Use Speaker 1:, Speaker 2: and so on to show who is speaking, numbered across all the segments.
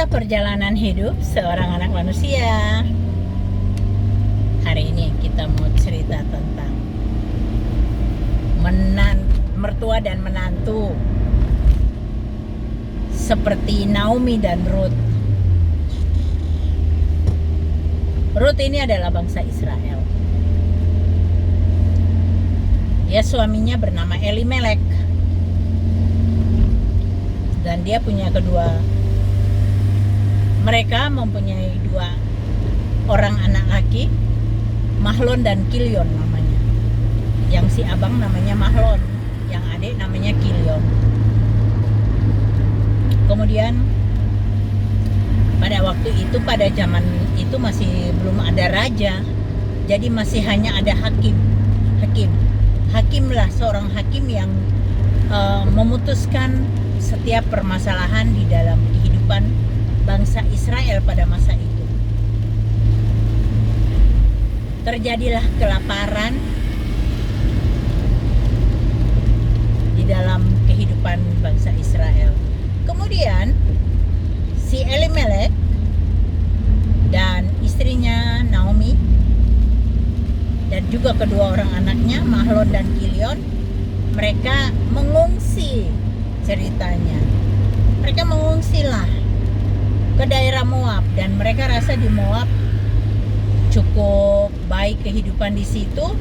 Speaker 1: Cerita perjalanan hidup seorang anak manusia. Hari ini kita mau cerita tentang mertua dan menantu, seperti Naomi dan Ruth. Ruth ini adalah bangsa Israel. Ya, suaminya bernama Elimelek, dan dia punya mereka mempunyai dua orang anak laki, Mahlon dan Kilion namanya. Yang si abang namanya Mahlon, yang adik namanya Kilion. Kemudian pada waktu itu, pada zaman itu masih belum ada raja, jadi masih hanya ada hakimlah, seorang hakim yang memutuskan setiap permasalahan di dalam kehidupan bangsa Israel pada masa itu. Terjadilah kelaparan di dalam kehidupan bangsa Israel. Kemudian si Elimelek dan istrinya Naomi dan juga kedua orang anaknya Mahlon dan Kilion, mereka mengungsi. Ceritanya mereka mengungsilah ke daerah Moab, dan mereka rasa di Moab cukup baik kehidupan di situ.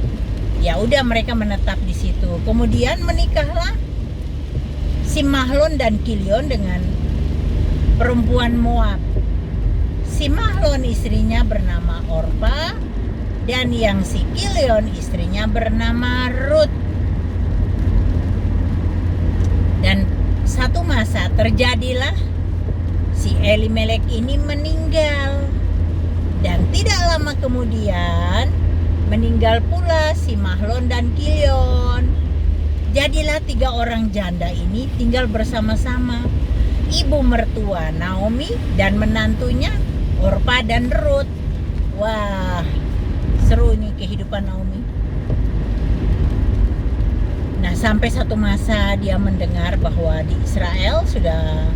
Speaker 1: Ya udah, mereka menetap di situ. Kemudian menikahlah si Mahlon dan Kilion dengan perempuan Moab. Si Mahlon istrinya bernama Orpa, dan yang si Kilion istrinya bernama Ruth. Dan satu masa terjadilah si Elimelek ini meninggal, dan tidak lama kemudian meninggal pula si Mahlon dan Kilion. Jadilah 3 orang janda ini tinggal bersama-sama, ibu mertua Naomi dan menantunya Orpa dan Ruth. Wah, seru nih kehidupan Naomi. Nah, sampai satu masa dia mendengar bahwa di Israel sudah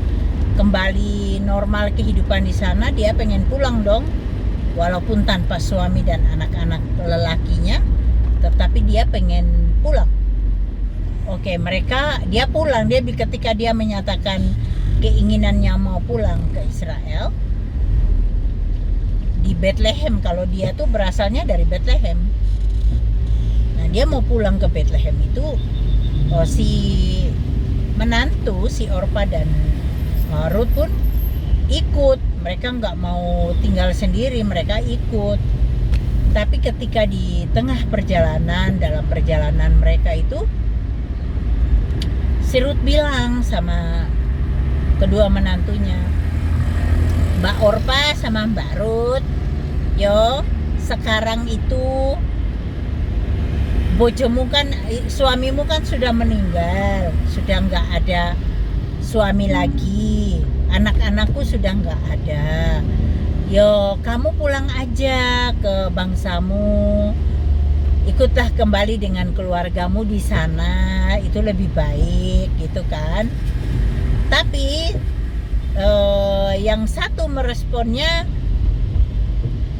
Speaker 1: kembali normal kehidupan di sana. Dia pengen pulang dong, walaupun tanpa suami dan anak-anak lelakinya, tetapi dia pengen pulang. Oke, dia pulang. Ketika dia menyatakan keinginannya mau pulang ke Israel di Bethlehem, kalau dia tuh berasalnya dari Bethlehem. Nah, dia mau pulang ke Bethlehem itu, si menantu, si Orpa dan Ruth pun ikut. Mereka nggak mau tinggal sendiri, mereka ikut. Tapi ketika di tengah perjalanan, dalam perjalanan mereka itu, si Ruth bilang sama kedua menantunya, Mbak Orpa sama Mbak Ruth, yo sekarang itu bojomu kan, suamimu kan sudah meninggal, sudah nggak ada suami lagi, anak-anakku sudah nggak ada. Yo, kamu pulang aja ke bangsamu, ikutlah kembali dengan keluargamu di sana, itu lebih baik gitu kan. Tapi yang satu meresponnya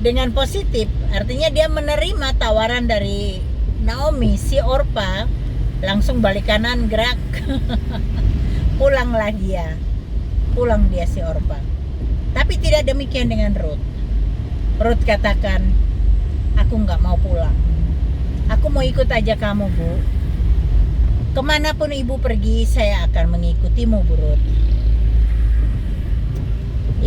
Speaker 1: dengan positif, artinya dia menerima tawaran dari Naomi. Si Orpa langsung balik kanan, gerak. Pulang dia si Orpa. Tapi tidak demikian dengan Ruth. Ruth katakan, aku nggak mau pulang, aku mau ikut aja kamu, Bu. Kemanapun ibu pergi, saya akan mengikutimu, Bu Ruth.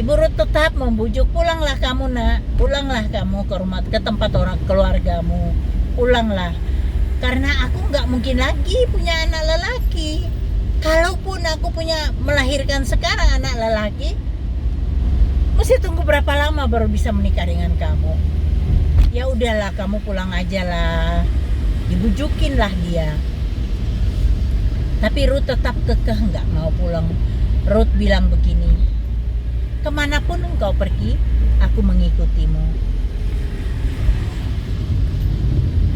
Speaker 1: Ibu Ruth tetap membujuk, pulanglah kamu nak, pulanglah kamu ke tempat orang keluargamu, pulanglah. Karena aku nggak mungkin lagi punya anak lelaki. Kalaupun aku melahirkan sekarang anak lelaki, mesti tunggu berapa lama baru bisa menikah dengan kamu. Ya udahlah, kamu pulang aja lah. Dibujukin lah dia. Tapi Ruth tetap kekeh nggak mau pulang. Ruth bilang begini, kemanapun engkau pergi, aku mengikutimu.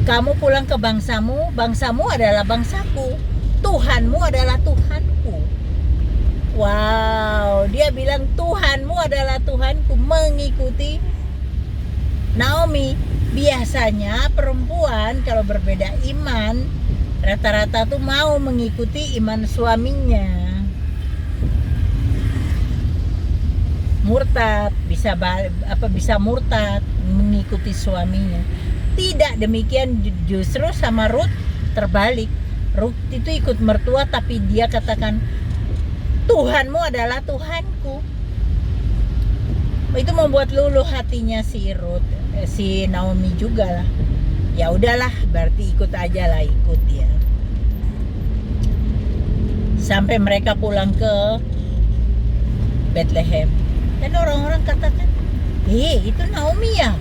Speaker 1: Kamu pulang ke bangsamu, bangsamu adalah bangsaku, Tuhanmu adalah Tuhanku. Wow, dia bilang Tuhanmu adalah Tuhanku, mengikuti Naomi. Biasanya perempuan kalau berbeda iman, rata-rata tuh mau mengikuti iman suaminya. Murtad, bisa murtad mengikuti suaminya. Tidak demikian, justru sama Ruth terbalik. Ruth itu ikut mertua, tapi dia katakan Tuhanmu adalah Tuhanku. Itu membuat luluh hatinya si Ruth, si Naomi juga lah. Ya udahlah, berarti ikut aja lah, ikut ya. Sampai mereka pulang ke Bethlehem. Dan orang-orang katakan, itu Naomi ya?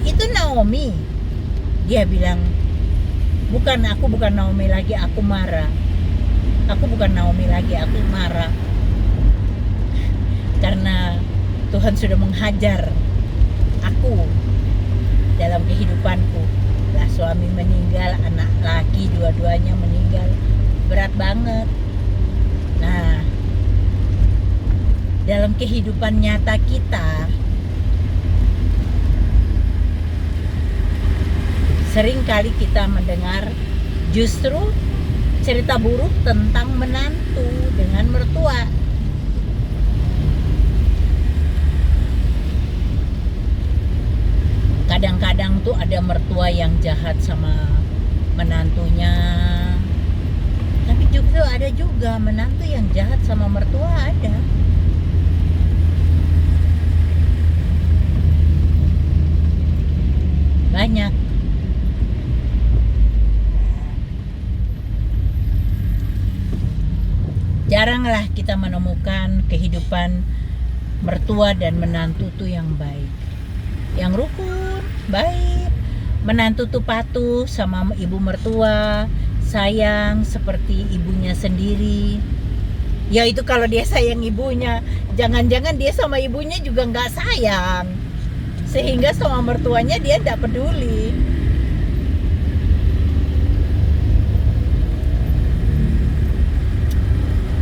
Speaker 1: Itu Naomi. Dia bilang, aku bukan Naomi lagi, aku marah. Aku bukan Naomi lagi, aku marah. Karena Tuhan sudah menghajar aku dalam kehidupanku. Lah suami meninggal, anak laki dua-duanya meninggal. Berat banget. Nah, dalam kehidupan nyata kita, sering kali kita mendengar justru cerita buruk tentang menantu dengan mertua. Kadang-kadang tuh ada mertua yang jahat sama menantunya. Tapi juga ada juga menantu yang jahat sama mertua, ada. Banyak. Jaranglah kita menemukan kehidupan mertua dan menantu tuh yang baik, yang rukun, baik. Menantu tuh patuh sama ibu mertua, sayang seperti ibunya sendiri. Ya itu kalau dia sayang ibunya, jangan-jangan dia sama ibunya juga nggak sayang, sehingga sama mertuanya dia nggak peduli.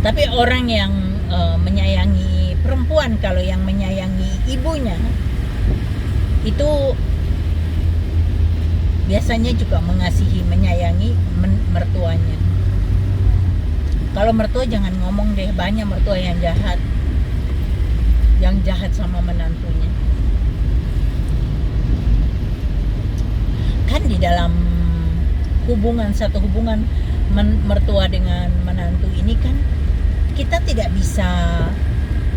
Speaker 1: Tapi orang yang menyayangi perempuan, kalau yang menyayangi ibunya, itu biasanya juga mengasihi, menyayangi mertuanya. Kalau mertua jangan ngomong deh, banyak mertua yang jahat sama menantunya. Kan di dalam satu hubungan mertua dengan menantu ini kan, kita tidak bisa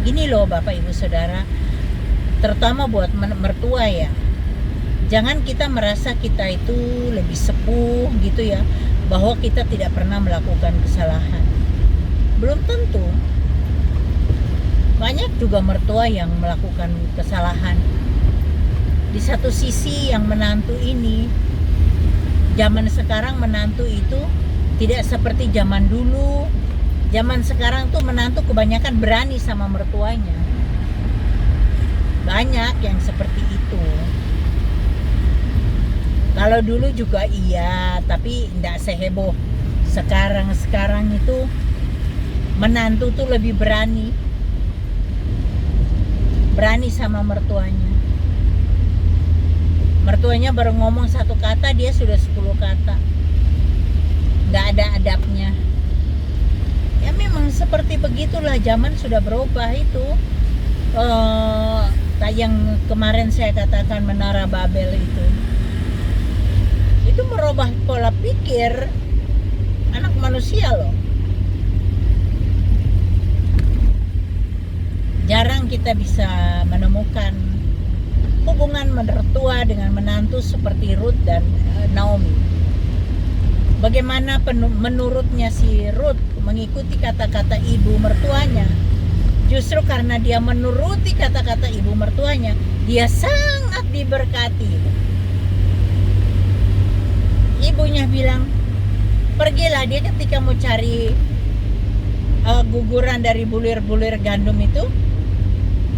Speaker 1: gini loh Bapak Ibu Saudara, terutama buat mertua ya, jangan kita merasa kita itu lebih sepuh gitu ya, bahwa kita tidak pernah melakukan kesalahan. Belum tentu. Banyak juga mertua yang melakukan kesalahan. Di satu sisi yang menantu ini, zaman sekarang menantu itu tidak seperti zaman dulu. Zaman sekarang tuh menantu kebanyakan berani sama mertuanya. Banyak yang seperti itu. Kalau dulu juga iya, tapi tidak seheboh sekarang. Sekarang itu menantu tuh lebih berani sama mertuanya. Mertuanya baru ngomong satu kata, dia sudah 10 kata. Nggak ada adabnya. Ya memang seperti begitulah, zaman sudah berubah itu. Yang kemarin saya katakan Menara Babel itu merubah pola pikir anak manusia loh. Jarang kita bisa menemukan hubungan mertua dengan menantu seperti Ruth dan Naomi. Bagaimana menurutnya si Ruth mengikuti kata-kata ibu mertuanya? Justru karena dia menuruti kata-kata ibu mertuanya, dia sangat diberkati. Ibunya bilang, pergilah. Dia ketika mau cari guguran dari bulir-bulir gandum itu,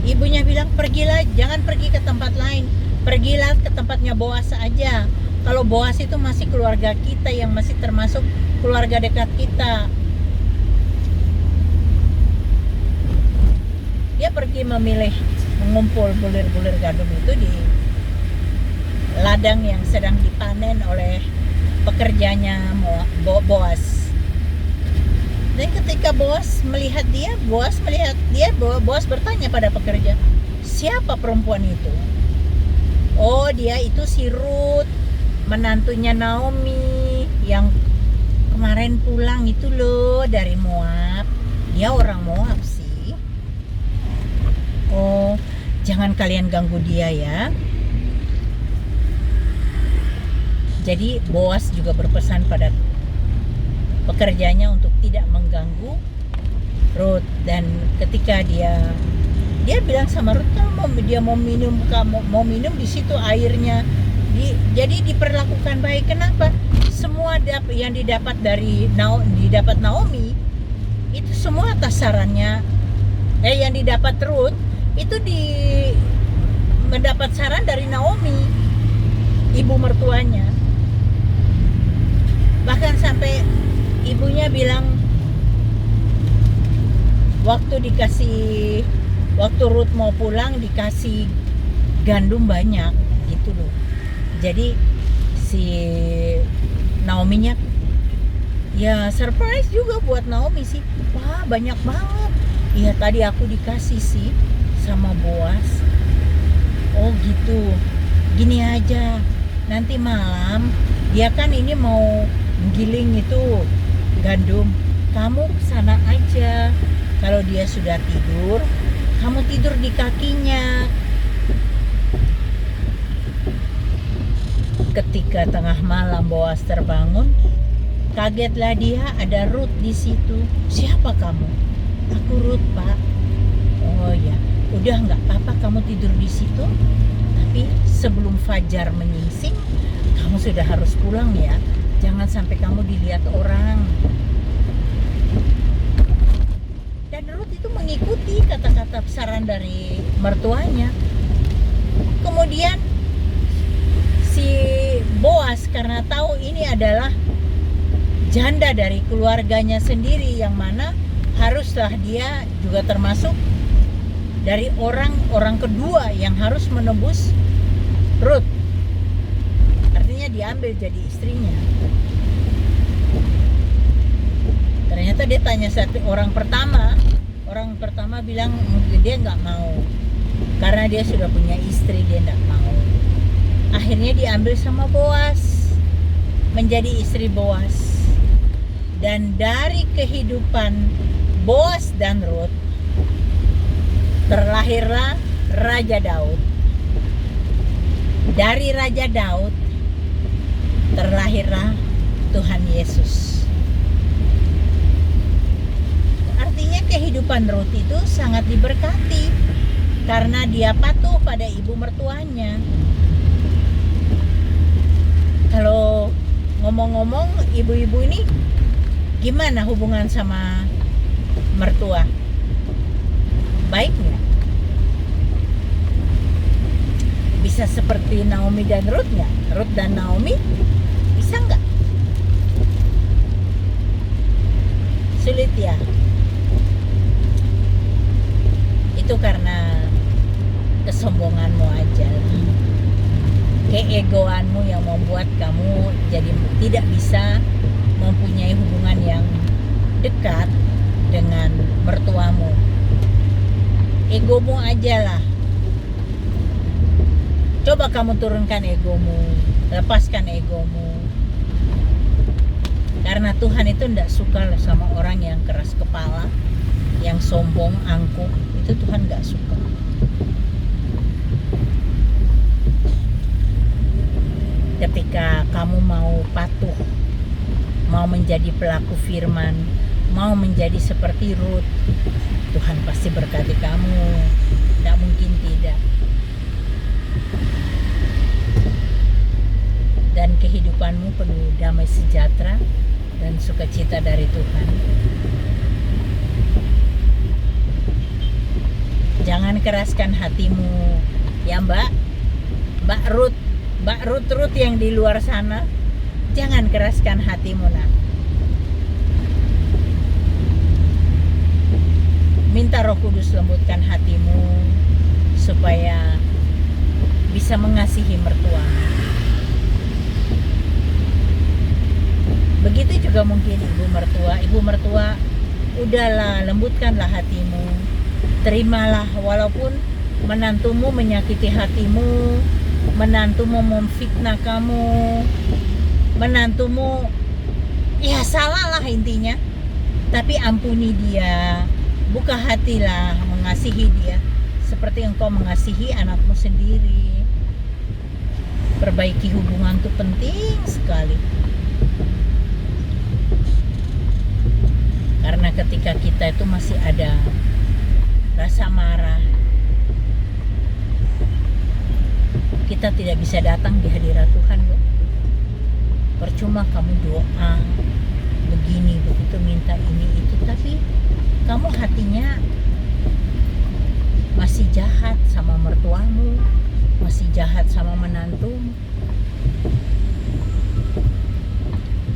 Speaker 1: ibunya bilang, pergilah, jangan pergi ke tempat lain, pergilah ke tempatnya Boas aja. Kalau Boas itu masih keluarga kita, yang masih termasuk keluarga dekat kita. memilih mengumpul bulir-bulir gandum itu di ladang yang sedang dipanen oleh pekerjanya Boas. Dan ketika Boas melihat dia, Boas bertanya pada pekerja, siapa perempuan itu? Oh, dia itu si Ruth, menantunya Naomi yang kemarin pulang itu loh dari Moab. Dia orang Moab sih. Oh, jangan kalian ganggu dia ya. Jadi Boas juga berpesan pada pekerjanya untuk tidak mengganggu Ruth. Dan ketika dia bilang sama Ruth, kalau dia mau minum di situ airnya, jadi diperlakukan baik. Kenapa? Semua yang didapat didapat Naomi itu semua atas sarannya. Yang didapat Ruth itu mendapat saran dari Naomi, ibu mertuanya. Bahkan sampai ibunya bilang waktu Ruth mau pulang dikasih gandum banyak gitu loh. Jadi si Naominya ya surprise juga buat Naomi sih. Wah, banyak banget. Iya, tadi aku dikasih sih sama Boas. Oh gitu. Gini aja, nanti malam dia kan ini mau giling itu gandum, kamu kesana aja. Kalau dia sudah tidur, kamu tidur di kakinya. Ketika tengah malam Boas terbangun, kagetlah dia, ada Ruth di situ. Siapa kamu? Aku Ruth, Pak. Oh ya, udah nggak apa-apa kamu tidur di situ. Tapi sebelum fajar menyingsing, kamu sudah harus pulang ya. Jangan sampai kamu dilihat orang. Dan Ruth itu mengikuti kata-kata saran dari mertuanya. Kemudian si Boas karena tahu ini adalah janda dari keluarganya sendiri, yang mana haruslah dia juga termasuk dari orang kedua yang harus menebus Ruth. Artinya diambil jadi istrinya. Ternyata dia tanya orang pertama bilang dia nggak mau karena dia sudah punya istri, dia nggak mau. Akhirnya diambil sama Boas, menjadi istri Boas. Dan dari kehidupan Boas dan Ruth terlahirlah Raja Daud. Dari Raja Daud terlahirlah Tuhan Yesus. Artinya kehidupan Ruth itu sangat diberkati karena dia patuh pada ibu mertuanya. Kalau ngomong-ngomong, ibu-ibu ini gimana hubungan sama mertua? Baik nggak? Bisa seperti Naomi dan Ruth nggak? Ruth dan Naomi bisa nggak? Sulit ya. Itu karena kesombonganmu aja, keegoanmu yang membuat kamu jadi tidak bisa mempunyai hubungan yang dekat dengan mertuamu. Egomu aja lah. Coba kamu turunkan egomu, lepaskan egomu. Karena Tuhan itu tidak suka sama orang yang keras kepala, yang sombong, angkuh. Itu Tuhan gak suka. Ketika kamu mau patuh, mau menjadi pelaku firman, mau menjadi seperti Ruth, Tuhan pasti berkati kamu. Tidak mungkin tidak. Dan kehidupanmu penuh damai sejahtera dan sukacita dari Tuhan. Jangan keraskan hatimu ya Mbak Ruth yang di luar sana. Jangan keraskan hatimu nak. Minta Roh Kudus lembutkan hatimu supaya bisa mengasihi mertuamu. Begitu juga mungkin ibu mertua, udahlah, lembutkanlah hatimu. Terimalah walaupun menantumu menyakiti hatimu, menantumu memfitnah kamu, menantumu ya salah lah intinya. Tapi ampuni dia, buka hatilah, mengasihi dia seperti engkau mengasihi anakmu sendiri. Perbaiki hubungan itu penting sekali. Karena ketika kita itu masih ada rasa marah, kita tidak bisa datang di hadirat Tuhan loh. Percuma kamu doa begini begitu, minta ini itu, tapi kamu hatinya masih jahat sama mertuamu, masih jahat sama menantumu.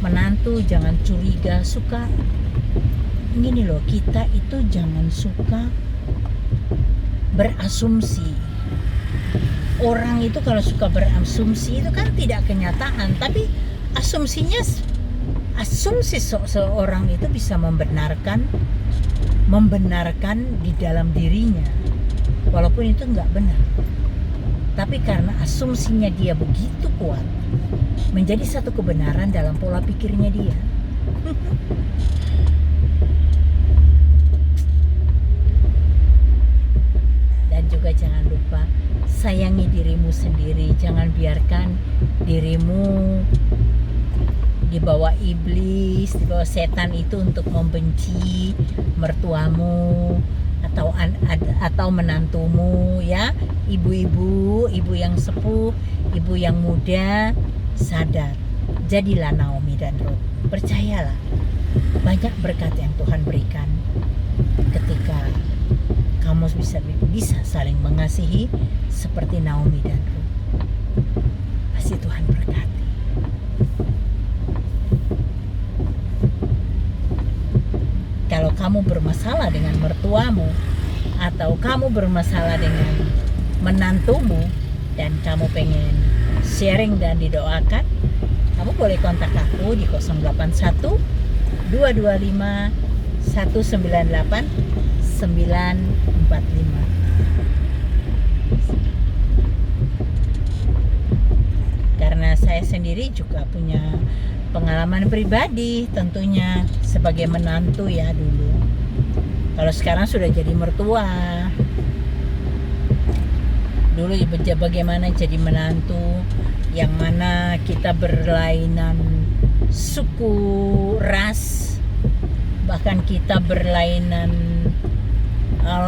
Speaker 1: Menantu jangan curiga, suka gini loh, kita itu jangan suka berasumsi. Orang itu kalau suka berasumsi itu kan tidak kenyataan, tapi asumsi seseorang itu bisa membenarkan di dalam dirinya, walaupun itu nggak benar. Tapi karena asumsinya dia begitu kuat, menjadi satu kebenaran dalam pola pikirnya dia. Dan juga jangan lupa sayangi dirimu sendiri. Jangan biarkan dirimu dibawa iblis, dibawa setan itu untuk membenci mertuamu atau menantumu ya. Ibu yang sepuh, ibu yang muda, sadar. Jadilah Naomi dan Ruth. Percayalah, banyak berkat yang Tuhan berikan ketika kamu bisa saling mengasihi seperti Naomi dan Ruth. Pasti Tuhan berkati. Kalau kamu bermasalah dengan mertuamu atau kamu bermasalah dengan menantumu dan kamu pengen sharing dan didoakan, kamu boleh kontak aku di 081 225 198 945. Karena saya sendiri juga punya pengalaman pribadi tentunya sebagai menantu ya dulu. Kalau sekarang sudah jadi mertua. Dulu bagaimana jadi menantu, yang mana kita berlainan suku, ras, bahkan kita berlainan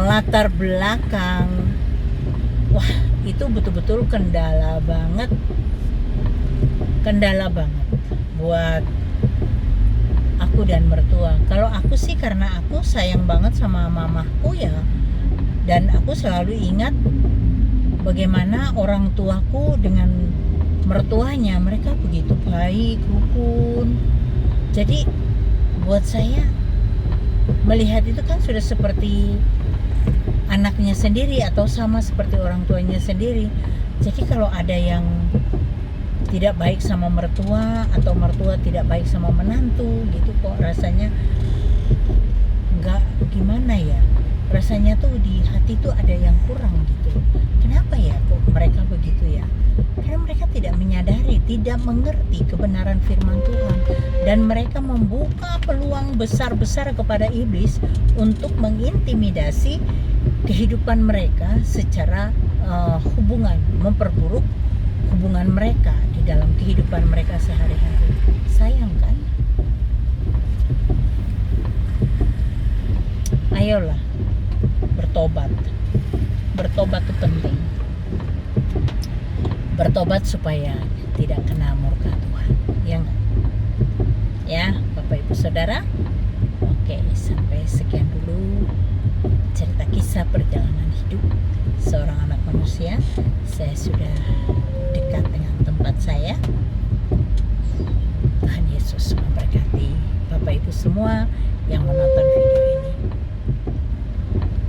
Speaker 1: latar belakang. Wah, itu betul-betul kendala banget buat aku dan mertua. Kalau aku sih karena aku sayang banget sama mamaku ya, dan aku selalu ingat bagaimana orang tuaku dengan mertuanya, mereka begitu baik, rukun. Jadi buat saya melihat itu kan sudah seperti anaknya sendiri atau sama seperti orang tuanya sendiri. Jadi kalau ada yang tidak baik sama mertua atau mertua tidak baik sama menantu gitu, kok rasanya nggak gimana ya, rasanya tuh di hati tuh ada yang kurang gitu. Kenapa ya kok mereka begitu ya? Karena mereka tidak menyadari, tidak mengerti kebenaran firman Tuhan, dan mereka membuka peluang besar-besar kepada iblis untuk mengintimidasi kehidupan mereka secara hubungan, memperburuk hubungan mereka di dalam kehidupan mereka sehari-hari. Sayang kan? Ayolah bertobat. Bertobat itu penting. Bertobat supaya tidak kena murka Tuhan. Ya enggak? Ya, Bapak Ibu Saudara. Oke, sampai sekian dulu cerita kisah perjalanan hidup seorang anak manusia. Saya sudah dekat dengan tempat saya. Tuhan Yesus memberkati Bapak Ibu semua yang menonton video ini.